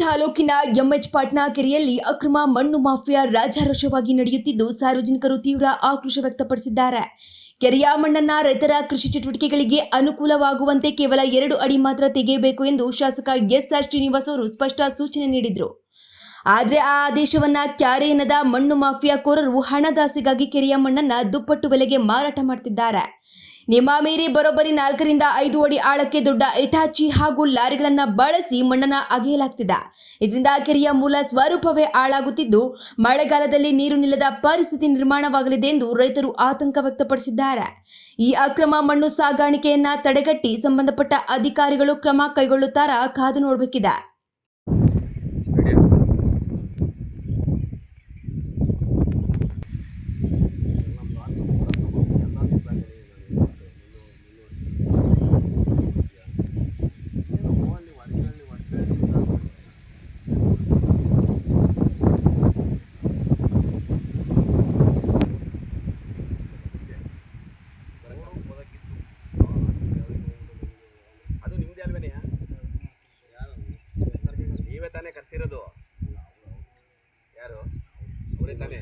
ತಾಲೂಕಿನ ಎಂಎಚ್ ಪಾಟ್ನಾ ಕೆರೆಯಲ್ಲಿ ಅಕ್ರಮ ಮಣ್ಣು ಮಾಫಿಯಾ ರಾಜಾರೋಷವಾಗಿ ನಡೆಯುತ್ತಿದ್ದು ಸಾರ್ವಜನಿಕರು ತೀವ್ರ ಆಕ್ರೋಶ ವ್ಯಕ್ತಪಡಿಸಿದ್ದಾರೆ. ಕೆರೆಯ ಮಣ್ಣನ್ನ ರೈತರ ಕೃಷಿ ಚಟುವಟಿಕೆಗಳಿಗೆ ಅನುಕೂಲವಾಗುವಂತೆ ಕೇವಲ 2 ಅಡಿ ಮಾತ್ರ ತೆಗೆಯಬೇಕು ಎಂದು ಶಾಸಕ ಎಸ್.ಆರ್. ಶ್ರೀನಿವಾಸ್ ಅವರು ಸ್ಪಷ್ಟ ಸೂಚನೆ ನೀಡಿದರು. ಆದರೆ ಆ ಆದೇಶವನ್ನ ಕ್ಯಾರೆ ಎನ್ನದ ಮಣ್ಣು ಮಾಫಿಯಾಕೋರರು ಹಣದಾಸೆಗಾಗಿ ಕೆರೆಯ ಮಣ್ಣನ್ನ ದುಪ್ಪಟ್ಟು ಬೆಲೆಗೆ ಮಾರಾಟ ಮಾಡುತ್ತಿದ್ದಾರೆ. ನಿಮ್ಮ ಮೀರಿ ಬರೋಬ್ಬರಿ 4 ರಿಂದ 5 ಅಡಿ ಆಳಕ್ಕೆ ದೊಡ್ಡ ಇಟಾಚಿ ಹಾಗೂ ಲಾರಿಗಳನ್ನ ಬಳಸಿ ಮಣ್ಣನ್ನ ಅಗೆಯಲಾಗ್ತಿದೆ. ಇದರಿಂದ ಕೆರೆಯ ಮೂಲ ಸ್ವರೂಪವೇ ಹಾಳಾಗುತ್ತಿದ್ದು ಮಳೆಗಾಲದಲ್ಲಿ ನೀರು ನಿಲ್ಲದ ಪರಿಸ್ಥಿತಿ ನಿರ್ಮಾಣವಾಗಲಿದೆ ಎಂದು ರೈತರು ಆತಂಕ ವ್ಯಕ್ತಪಡಿಸಿದ್ದಾರೆ. ಈ ಅಕ್ರಮ ಮಣ್ಣು ಸಾಗಾಣಿಕೆಯನ್ನ ತಡೆಗಟ್ಟಿ ಸಂಬಂಧಪಟ್ಟ ಅಧಿಕಾರಿಗಳು ಕ್ರಮ ಕೈಗೊಳ್ಳುತ್ತಾರಾ ಕಾದು ನೋಡಬೇಕಿದೆ. ನೀವೇ ತಾನೇ ಕರ್ಸಿರೋದು? ಯಾರು ಅವರೇ ತಾನೇ?